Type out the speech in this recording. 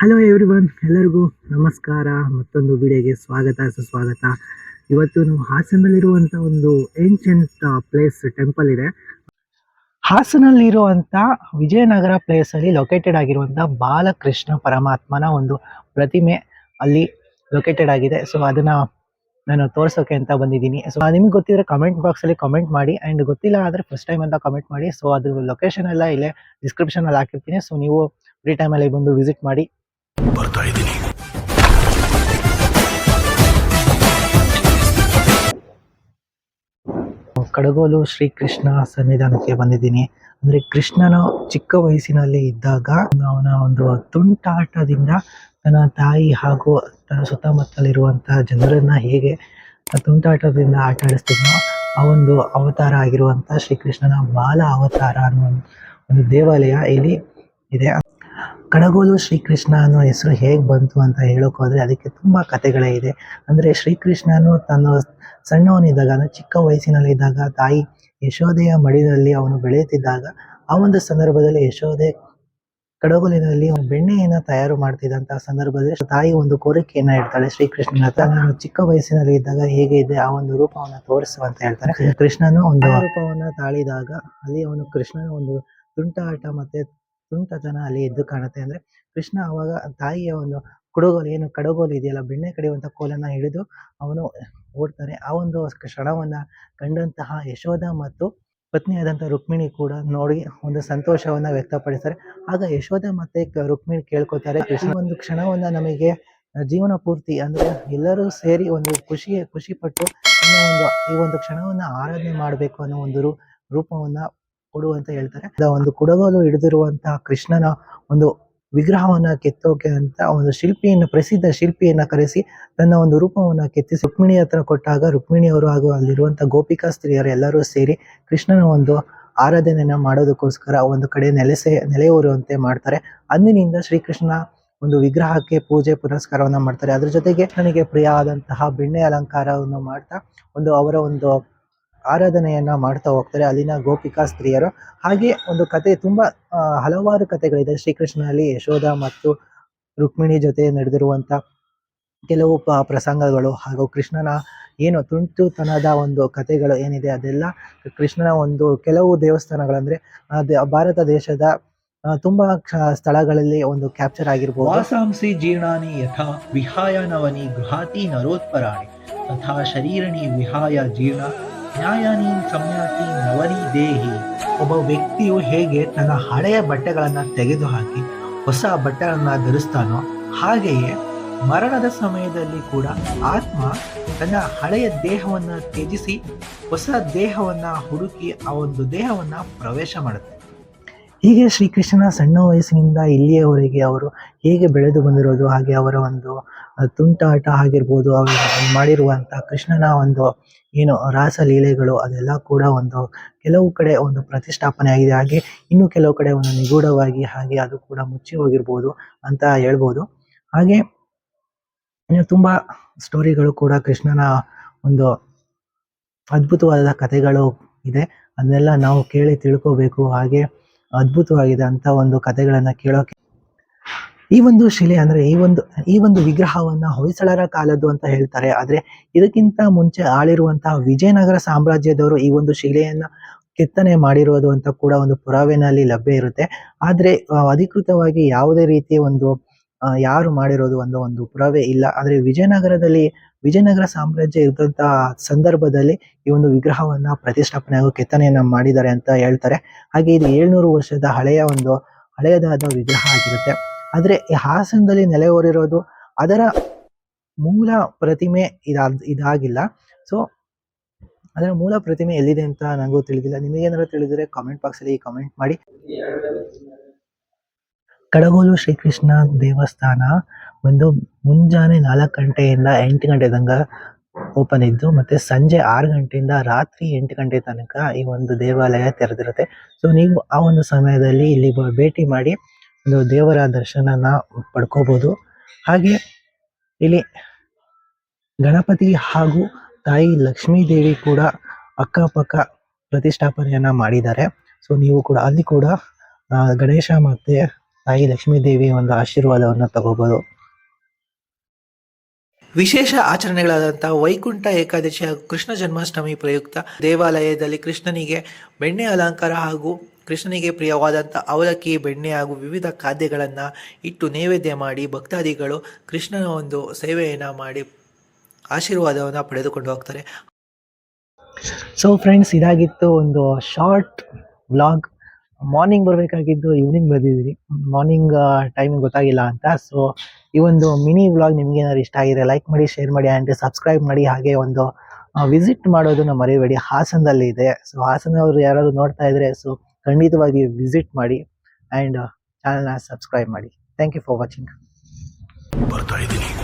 Hello everyone, ಎಲ್ಲರಿಗೂ ನಮಸ್ಕಾರ. ಮತ್ತೊಂದು ವಿಡಿಯೋಗೆ ಸ್ವಾಗತ ಸುಸ್ವಾಗತ. ಇವತ್ತು ನಾವು ಹಾಸನದಲ್ಲಿರುವಂಥ ಒಂದು ಏನ್ಷಂಟ್ ಪ್ಲೇಸ್ ಟೆಂಪಲ್ ಇದೆ. ಹಾಸನಲ್ಲಿರುವಂಥ ವಿಜಯನಗರ ಪ್ಲೇಸಲ್ಲಿ ಲೊಕೇಟೆಡ್ ಆಗಿರುವಂಥ ಬಾಲಕೃಷ್ಣ ಪರಮಾತ್ಮನ ಒಂದು ಪ್ರತಿಮೆ ಅಲ್ಲಿ ಲೊಕೇಟೆಡ್ ಆಗಿದೆ. ಸೊ ಅದನ್ನ ನಾನು ತೋರ್ಸೋಕೆ ಅಂತ ಬಂದಿದ್ದೀನಿ. ಸೊ ನಿಮ್ಗೆ ಗೊತ್ತಿದ್ರೆ ಕಮೆಂಟ್ ಬಾಕ್ಸಲ್ಲಿ ಕಮೆಂಟ್ ಮಾಡಿ, ಆ್ಯಂಡ್ ಗೊತ್ತಿಲ್ಲ ಆದರೆ ಫಸ್ಟ್ ಟೈಮ್ ಅಂತ ಕಮೆಂಟ್ ಮಾಡಿ. ಸೊ ಅದ್ರ ಲೊಕೇಶನ್ ಎಲ್ಲ ಇಲ್ಲೇ ಡಿಸ್ಕ್ರಿಪ್ಷನಲ್ಲಿ ಹಾಕಿರ್ತೀನಿ. ಸೊ ನೀವು ಫ್ರೀ ಟೈಮಲ್ಲಿ ಬಂದು ವಿಸಿಟ್ ಮಾಡಿ. ಬರ್ತಾ ಇದ್ದೀನಿ. ಕಡಗೋಲು ಶ್ರೀಕೃಷ್ಣ ಸನ್ನಿಧಾನಕ್ಕೆ ಬಂದಿದ್ದೀನಿ. ಅಂದ್ರೆ ಕೃಷ್ಣನ ಚಿಕ್ಕ ವಯಸ್ಸಿನಲ್ಲಿ ಇದ್ದಾಗ ಅವನ ಒಂದು ತುಂಟಾಟದಿಂದ ತನ್ನ ತಾಯಿ ಹಾಗೂ ತನ್ನ ಸುತ್ತಮುತ್ತಲಿರುವಂತಹ ಜನರನ್ನ ಹೇಗೆ ತುಂಟಾಟದಿಂದ ಆಟ ಆಡಿಸ್ತಿದ್ನೋ ಆ ಒಂದು ಅವತಾರ ಆಗಿರುವಂತಹ ಶ್ರೀಕೃಷ್ಣನ ಬಾಲ ಅವತಾರ ಅನ್ನೋ ಒಂದು ದೇವಾಲಯ ಇಲ್ಲಿ ಇದೆ. ಕಡಗೋಲು ಶ್ರೀಕೃಷ್ಣ ಅನ್ನೋ ಹೆಸರು ಹೇಗೆ ಬಂತು ಅಂತ ಹೇಳೋಕೋದ್ರೆ ಅದಕ್ಕೆ ತುಂಬ ಕಥೆಗಳೇ ಇದೆ. ಅಂದರೆ ಶ್ರೀಕೃಷ್ಣನು ತನ್ನ ಸಣ್ಣವನಿದ್ದಾಗ, ಅಂದರೆ ಚಿಕ್ಕ ವಯಸ್ಸಿನಲ್ಲಿದ್ದಾಗ ತಾಯಿ ಯಶೋದೆಯ ಮಡಿದಲ್ಲಿ ಅವನು ಬೆಳೆಯುತ್ತಿದ್ದಾಗ ಆ ಒಂದು ಸಂದರ್ಭದಲ್ಲಿ ಯಶೋದೆ ಕಡಗೋಲಿನಲ್ಲಿ ಬೆಣ್ಣೆಯನ್ನು ತಯಾರು ಮಾಡ್ತಿದ್ದಂಥ ಸಂದರ್ಭದಲ್ಲಿ ತಾಯಿ ಒಂದು ಕೋರಿಕೆಯನ್ನು ಇಡ್ತಾಳೆ ಶ್ರೀಕೃಷ್ಣನ ಹತ್ರ. ನಾನು ಚಿಕ್ಕ ವಯಸ್ಸಿನಲ್ಲಿ ಇದ್ದಾಗ ಹೇಗೆ ಇದೆ ಆ ಒಂದು ರೂಪವನ್ನು ತೋರಿಸು ಅಂತ ಹೇಳ್ತಾರೆ. ಕೃಷ್ಣನು ಒಂದು ರೂಪವನ್ನು ತಾಳಿದಾಗ ಅಲ್ಲಿ ಅವನು ಕೃಷ್ಣನ ಒಂದು ತುಂಟಾಟ ಮತ್ತೆ ತುಂಟತನ ಅಲ್ಲಿ ಎದ್ದು ಕಾಣುತ್ತೆ. ಅಂದ್ರೆ ಕೃಷ್ಣ ಅವಾಗ ತಾಯಿಯ ಒಂದು ಕಡಗೋಲು ಇದೆಯಲ್ಲ, ಬೆಣ್ಣೆ ಕಡಿಯುವಂತ ಕೋಲನ್ನ ಹಿಡಿದು ಅವನು ಓಡ್ತಾನೆ. ಆ ಒಂದು ಕ್ಷಣವನ್ನ ಕಂಡಂತಹ ಯಶೋಧ ಮತ್ತು ಪತ್ನಿಯಾದಂತಹ ರುಕ್ಮಿಣಿ ಕೂಡ ನೋಡಿ ಒಂದು ಸಂತೋಷವನ್ನ ವ್ಯಕ್ತಪಡಿಸ್ತಾರೆ. ಆಗ ಯಶೋಧ ಮತ್ತೆ ರುಕ್ಮಿಣಿ ಕೇಳ್ಕೊತಾರೆ, ಕೃಷ್ಣ ಒಂದು ಕ್ಷಣವನ್ನ ನಮಗೆ ಜೀವನ ಪೂರ್ತಿ ಅಂದ್ರೆ ಎಲ್ಲರೂ ಸೇರಿ ಒಂದು ಖುಷಿ ಪಟ್ಟು ಈ ಒಂದು ಕ್ಷಣವನ್ನ ಆರಾಧನೆ ಮಾಡಬೇಕು ಅನ್ನೋ ಒಂದು ರೂಪವನ್ನ ಕೊಡು ಅಂತ ಹೇಳ್ತಾರೆ. ಒಂದು ಕುಡಗೋಲು ಹಿಡಿದಿರುವಂತಹ ಕೃಷ್ಣನ ಒಂದು ವಿಗ್ರಹವನ್ನ ಕೆತ್ತೋಕೆ ಅಂತ ಒಂದು ಪ್ರಸಿದ್ಧ ಶಿಲ್ಪಿಯನ್ನ ಕರೆಸಿ ತನ್ನ ಒಂದು ರೂಪವನ್ನ ಕೆತ್ತಿಸಿ ರುಕ್ಮಿಣಿ ಹತ್ರ ಕೊಟ್ಟಾಗ ರುಕ್ಮಿಣಿಯವರು ಹಾಗೂ ಅಲ್ಲಿರುವಂತಹ ಗೋಪಿಕಾ ಸ್ತ್ರೀಯರು ಎಲ್ಲರೂ ಸೇರಿ ಕೃಷ್ಣನ ಒಂದು ಆರಾಧನೆಯನ್ನ ಮಾಡೋದಕ್ಕೋಸ್ಕರ ಒಂದು ಕಡೆ ನೆಲೆಯೂರುವಂತೆ ಮಾಡ್ತಾರೆ. ಅಂದಿನಿಂದ ಶ್ರೀಕೃಷ್ಣ ಒಂದು ವಿಗ್ರಹಕ್ಕೆ ಪೂಜೆ ಪುನಸ್ಕಾರವನ್ನ ಮಾಡ್ತಾರೆ. ಅದ್ರ ಜೊತೆಗೆ ನನಗೆ ಪ್ರಿಯ ಆದಂತಹ ಬೆಣ್ಣೆ ಅಲಂಕಾರವನ್ನು ಮಾಡ್ತಾ ಅವರ ಒಂದು ಆರಾಧನೆಯನ್ನ ಮಾಡ್ತಾ ಹೋಗ್ತಾರೆ ಅಲ್ಲಿನ ಗೋಪಿಕಾ ಸ್ತ್ರೀಯರು. ಹಾಗೆ ಒಂದು ಕತೆ ತುಂಬಾ ಹಲವಾರು ಕಥೆಗಳಿದೆ ಶ್ರೀಕೃಷ್ಣನಲ್ಲಿ ಯಶೋಧ ಮತ್ತು ರುಕ್ಮಿಣಿ ಜೊತೆ ನಡೆದಿರುವಂತ ಕೆಲವು ಪ್ರಸಂಗಗಳು ಹಾಗೂ ಕೃಷ್ಣನ ಏನು ತುಂಟುತನದ ಒಂದು ಕಥೆಗಳು ಏನಿದೆ ಅದೆಲ್ಲ ಕೃಷ್ಣನ ಒಂದು ಕೆಲವು ದೇವಸ್ಥಾನಗಳಂದ್ರೆ ಭಾರತ ದೇಶದ ತುಂಬಾ ಸ್ಥಳಗಳಲ್ಲಿ ಒಂದು ಕ್ಯಾಪ್ಚರ್ ಆಗಿರ್ಬೋದು. ವಾಸಾಂಸಿ ಜೀರ್ಣಾನಿ ಯಥಾ ವಿಹಾಯ ನವನಿ ಗೃಹಾತಿ ನರೋತ್ಪರಾಣಿ ತಥಾ ಶರೀರಣಿ ವಿಹಾಯ ಜೀರ್ಣ ನ್ಯಾಯಾನಿ ಸಂಯಾತಿ ನವನಿ ದೇಹಿ. ಒಬ್ಬ ವ್ಯಕ್ತಿಯು ಹೇಗೆ ತನ್ನ ಹಳೆಯ ಬಟ್ಟೆಗಳನ್ನ ತೆಗೆದುಹಾಕಿ ಹೊಸ ಬಟ್ಟೆಗಳನ್ನ ಧರಿಸ್ತಾನೋ ಹಾಗೆಯೇ ಮರಣದ ಸಮಯದಲ್ಲಿ ಕೂಡ ಆತ್ಮ ತನ್ನ ಹಳೆಯ ದೇಹವನ್ನ ತ್ಯಜಿಸಿ ಹೊಸ ದೇಹವನ್ನ ಹುಡುಕಿ ಆ ಒಂದು ದೇಹವನ್ನ ಪ್ರವೇಶ ಮಾಡುತ್ತೆ. ಹೀಗೆ ಶ್ರೀಕೃಷ್ಣನ ಸಣ್ಣ ವಯಸ್ಸಿನಿಂದ ಇಲ್ಲಿಯವರೆಗೆ ಅವರು ಹೇಗೆ ಬೆಳೆದು ಬಂದಿರೋದು, ಹಾಗೆ ಅವರ ಒಂದು ತುಂಟಾಟ ಆಗಿರ್ಬೋದು, ಅವರು ಮಾಡಿರುವಂಥ ಕೃಷ್ಣನ ಒಂದು ಏನು ರಾಸಲೀಲೆಗಳು ಅದೆಲ್ಲ ಕೂಡ ಒಂದು ಕೆಲವು ಕಡೆ ಒಂದು ಪ್ರತಿಷ್ಠಾಪನೆ ಆಗಿದೆ. ಹಾಗೆ ಇನ್ನು ಕೆಲವು ಕಡೆ ಒಂದು ನಿಗೂಢವಾಗಿ ಹಾಗೆ ಅದು ಕೂಡ ಮುಚ್ಚಿ ಹೋಗಿರ್ಬೋದು ಅಂತ ಹೇಳ್ಬೋದು. ಹಾಗೆ ಇನ್ನು ತುಂಬಾ ಸ್ಟೋರಿಗಳು ಕೂಡ ಕೃಷ್ಣನ ಒಂದು ಅದ್ಭುತವಾದ ಕಥೆಗಳು ಇದೆ. ಅದನ್ನೆಲ್ಲ ನಾವು ಕೇಳಿ ತಿಳ್ಕೋಬೇಕು. ಹಾಗೆ ಅದ್ಭುತವಾಗಿದೆ ಅಂತ ಒಂದು ಕಥೆಗಳನ್ನ ಕೇಳೋಕೆ ಈ ಒಂದು ಶಿಲೆ ಅಂದ್ರೆ ಈ ಒಂದು ವಿಗ್ರಹವನ್ನ ಹೊಯ್ಸಳರ ಕಾಲದ್ದು ಅಂತ ಹೇಳ್ತಾರೆ. ಆದ್ರೆ ಇದಕ್ಕಿಂತ ಮುಂಚೆ ಆಳಿರುವಂತಹ ವಿಜಯನಗರ ಸಾಮ್ರಾಜ್ಯದವರು ಈ ಒಂದು ಶಿಲೆಯನ್ನ ಕೆತ್ತನೆ ಮಾಡಿರೋದು ಅಂತ ಕೂಡ ಒಂದು ಪುರಾವೆನಲ್ಲಿ ಲಭ್ಯ ಇರುತ್ತೆ. ಆದ್ರೆ ಅಧಿಕೃತವಾಗಿ ಯಾವುದೇ ರೀತಿಯ ಒಂದು ಯಾರು ಮಾಡಿರೋದು ಒಂದು ಪುರಾವೆ ಇಲ್ಲ. ಆದ್ರೆ ವಿಜಯನಗರ ಸಾಮ್ರಾಜ್ಯ ಇದ್ದಂತಹ ಸಂದರ್ಭದಲ್ಲಿ ಈ ಒಂದು ವಿಗ್ರಹವನ್ನ ಪ್ರತಿಷ್ಠಾಪನೆ ಹಾಗೂ ಕೆತ್ತನೆಯನ್ನ ಮಾಡಿದ್ದಾರೆ ಅಂತ ಹೇಳ್ತಾರೆ. ಹಾಗೆ ಇದು 700 ವರ್ಷದ ಹಳೆಯದಾದ ವಿಗ್ರಹ ಆಗಿರುತ್ತೆ. ಆದ್ರೆ ಈ ಹಾಸನದಲ್ಲಿ ನೆಲೆಯೂರಿರೋದು ಅದರ ಮೂಲ ಪ್ರತಿಮೆ ಇದಾಗಿಲ್ಲ. ಸೊ ಅದರ ಮೂಲ ಪ್ರತಿಮೆ ಎಲ್ಲಿದೆ ಅಂತ ನನಗೂ ತಿಳಿದಿಲ್ಲ. ನಿಮಗೇನಾದ್ರು ತಿಳಿದ್ರೆ ಕಾಮೆಂಟ್ ಬಾಕ್ಸ್ ಅಲ್ಲಿ ಕಾಮೆಂಟ್ ಮಾಡಿ. ಕಡಗೋಲು ಶ್ರೀಕೃಷ್ಣ ದೇವಸ್ಥಾನ ಒಂದು ಮುಂಜಾನೆ 4 ಗಂಟೆಯಿಂದ 8 ಗಂಟೆ ತನಕ ಓಪನ್ ಇದ್ದು ಮತ್ತೆ ಸಂಜೆ 6 ಗಂಟೆಯಿಂದ ರಾತ್ರಿ 8 ಗಂಟೆ ತನಕ ಈ ಒಂದು ದೇವಾಲಯ ತೆರೆದಿರುತ್ತೆ. ಸೊ ನೀವು ಆ ಒಂದು ಸಮಯದಲ್ಲಿ ಇಲ್ಲಿ ಭೇಟಿ ಮಾಡಿ ಒಂದು ದೇವರ ದರ್ಶನನ ಪಡ್ಕೋಬಹುದು. ಹಾಗೆ ಇಲ್ಲಿ ಗಣಪತಿ ಹಾಗೂ ತಾಯಿ ಲಕ್ಷ್ಮೀ ದೇವಿ ಕೂಡ ಅಕ್ಕಪಕ್ಕ ಪ್ರತಿಷ್ಠಾಪನೆಯನ್ನ ಮಾಡಿದ್ದಾರೆ. ಸೊ ನೀವು ಕೂಡ ಅಲ್ಲಿ ಕೂಡ ಗಣೇಶ ಮತ್ತೆ ತಾಯಿ ಲಕ್ಷ್ಮೀ ದೇವಿ ಒಂದು ಆಶೀರ್ವಾದವನ್ನು ತಗೋಬೋದು. ವಿಶೇಷ ಆಚರಣೆಗಳಾದಂಥ ವೈಕುಂಠ ಏಕಾದಶಿ ಹಾಗೂ ಕೃಷ್ಣ ಜನ್ಮಾಷ್ಟಮಿ ಪ್ರಯುಕ್ತ ದೇವಾಲಯದಲ್ಲಿ ಕೃಷ್ಣನಿಗೆ ಬೆಣ್ಣೆ ಅಲಂಕಾರ ಹಾಗೂ ಕೃಷ್ಣನಿಗೆ ಪ್ರಿಯವಾದಂಥ ಅವಲಕ್ಕಿ, ಬೆಣ್ಣೆ ಹಾಗೂ ವಿವಿಧ ಖಾದ್ಯಗಳನ್ನು ಇಟ್ಟು ನೈವೇದ್ಯ ಮಾಡಿ ಭಕ್ತಾದಿಗಳು ಕೃಷ್ಣನ ಒಂದು ಸೇವೆಯನ್ನು ಮಾಡಿ ಆಶೀರ್ವಾದವನ್ನು ಪಡೆದುಕೊಂಡು ಹೋಗ್ತಾರೆ. ಸೊ ಫ್ರೆಂಡ್ಸ್, ಇದಾಗಿತ್ತು ಒಂದು ಶಾರ್ಟ್ ವ್ಲಾಗ್. ಮಾರ್ನಿಂಗ್ ಬರಬೇಕಾಗಿದ್ದು ಈವ್ನಿಂಗ್ ಬಂದಿದ್ದೀನಿ. ಮಾರ್ನಿಂಗ್ ಟೈಮಿಂಗ್ ಗೊತ್ತಾಗಿಲ್ಲ ಅಂತ. ಸೊ ಈ ಒಂದು ಮಿನಿ ವ್ಲಾಗ್ ನಿಮ್ಗೆ ಏನಾದ್ರು ಇಷ್ಟ ಆಗಿದೆ ಲೈಕ್ ಮಾಡಿ, ಶೇರ್ ಮಾಡಿ ಆ್ಯಂಡ್ ಸಬ್ಸ್ಕ್ರೈಬ್ ಮಾಡಿ. ಹಾಗೆ ಒಂದು ವಿಸಿಟ್ ಮಾಡೋದನ್ನ ಮರಿಬೇಡಿ, ಹಾಸನದಲ್ಲಿ ಇದೆ. ಸೊ ಹಾಸನವ್ರು ಯಾರಾದ್ರು ನೋಡ್ತಾ ಇದ್ರೆ ಸೊ ಖಂಡಿತವಾಗಿ ವಿಸಿಟ್ ಮಾಡಿ ಆ್ಯಂಡ್ ಚಾನಲ್ನ ಸಬ್ಸ್ಕ್ರೈಬ್ ಮಾಡಿ. Thank you for watching. ಬರ್ತಾ ಇದ್ದೀನಿ.